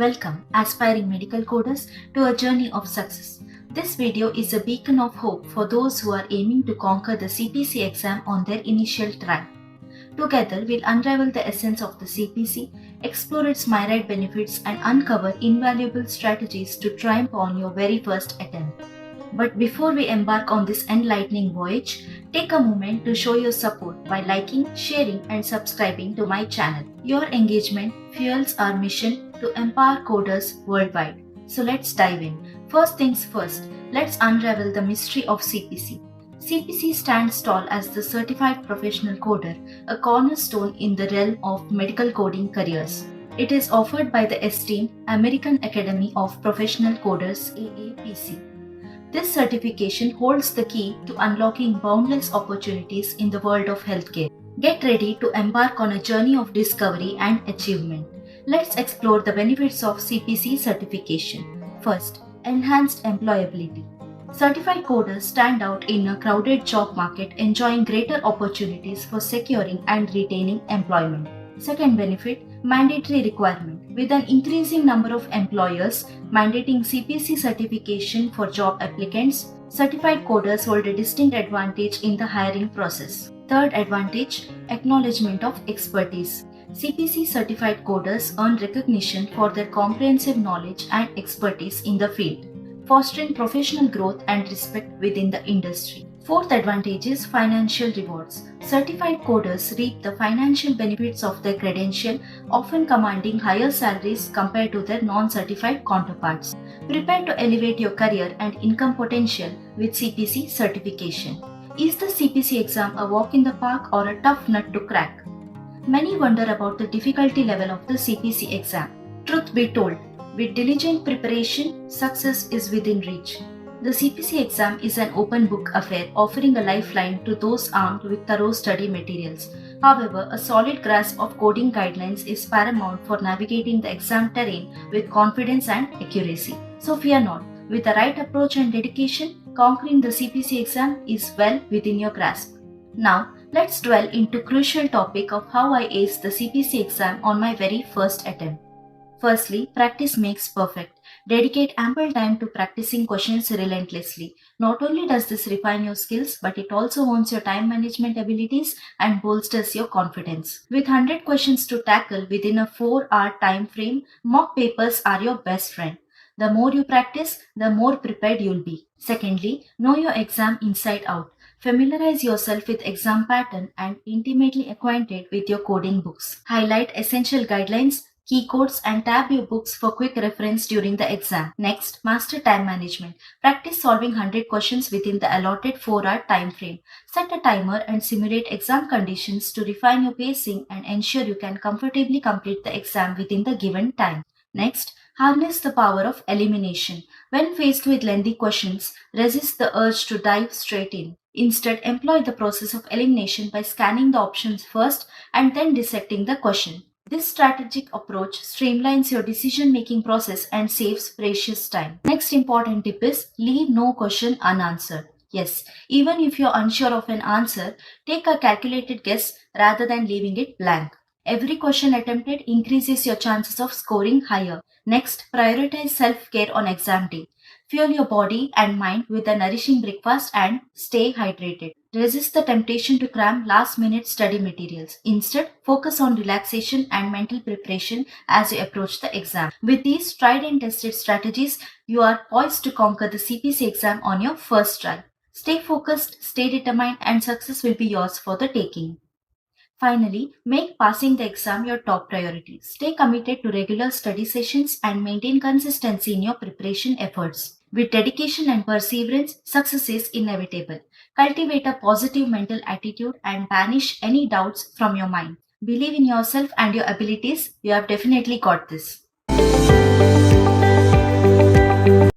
Welcome, aspiring medical coders, to a journey of success. This video is a beacon of hope for those who are aiming to conquer the CPC exam on their initial try. Together, we'll unravel the essence of the CPC, explore its myriad benefits, and uncover invaluable strategies to triumph on your very first attempt. But before we embark on this enlightening voyage, take a moment to show your support by liking, sharing, and subscribing to my channel. Your engagement fuels our mission to empower coders worldwide. So let's dive in. First things first, let's unravel the mystery of CPC. CPC stands tall as the Certified Professional Coder, a cornerstone in the realm of medical coding careers. It is offered by the esteemed American Academy of Professional Coders (AAPC). This certification holds the key to unlocking boundless opportunities in the world of healthcare. Get ready to embark on a journey of discovery and achievement. Let's explore the benefits of CPC certification. First, enhanced employability. Certified coders stand out in a crowded job market, enjoying greater opportunities for securing and retaining employment. Second benefit, mandatory requirement. With an increasing number of employers mandating CPC certification for job applicants, certified coders hold a distinct advantage in the hiring process. Third advantage, acknowledgement of expertise. CPC certified coders earn recognition for their comprehensive knowledge and expertise in the field, fostering professional growth and respect within the industry. Fourth advantage is financial rewards. Certified coders reap the financial benefits of their credential, often commanding higher salaries compared to their non-certified counterparts. Prepare to elevate your career and income potential with CPC certification. Is the CPC exam a walk in the park or a tough nut to crack? Many wonder about the difficulty level of the CPC exam. Truth be told, with diligent preparation, success is within reach. The CPC exam is an open book affair, offering a lifeline to those armed with thorough study materials. However, a solid grasp of coding guidelines is paramount for navigating the exam terrain with confidence and accuracy. So fear not, with the right approach and dedication, conquering the CPC exam is well within your grasp. Now, let's dwell into crucial topic of how I aced the CPC exam on my very first attempt. Firstly, practice makes perfect. Dedicate ample time to practicing questions relentlessly. Not only does this refine your skills, but it also hones your time management abilities and bolsters your confidence. With 100 questions to tackle within a 4-hour time frame, mock papers are your best friend. The more you practice, the more prepared you'll be. Secondly, know your exam inside out. Familiarize yourself with exam pattern and intimately acquainted with your coding books. Highlight essential guidelines, key codes, and tab your books for quick reference during the exam. Next, master time management. Practice solving 100 questions within the allotted 4-hour time frame. Set a timer and simulate exam conditions to refine your pacing and ensure you can comfortably complete the exam within the given time. Next, harness the power of elimination. When faced with lengthy questions, resist the urge to dive straight in. Instead, employ the process of elimination by scanning the options first and then dissecting the question. This strategic approach streamlines your decision-making process and saves precious time. Next important tip is leave no question unanswered. Yes, even if you're unsure of an answer, take a calculated guess rather than leaving it blank. Every question attempted increases your chances of scoring higher. Next, prioritize self-care on exam day. Fuel your body and mind with a nourishing breakfast and stay hydrated. Resist the temptation to cram last-minute study materials. Instead, focus on relaxation and mental preparation as you approach the exam. With these tried and tested strategies, you are poised to conquer the CPC exam on your first try. Stay focused, stay determined, and success will be yours for the taking. Finally, make passing the exam your top priority. Stay committed to regular study sessions and maintain consistency in your preparation efforts. With dedication and perseverance, success is inevitable. Cultivate a positive mental attitude and banish any doubts from your mind. Believe in yourself and your abilities. You have definitely got this.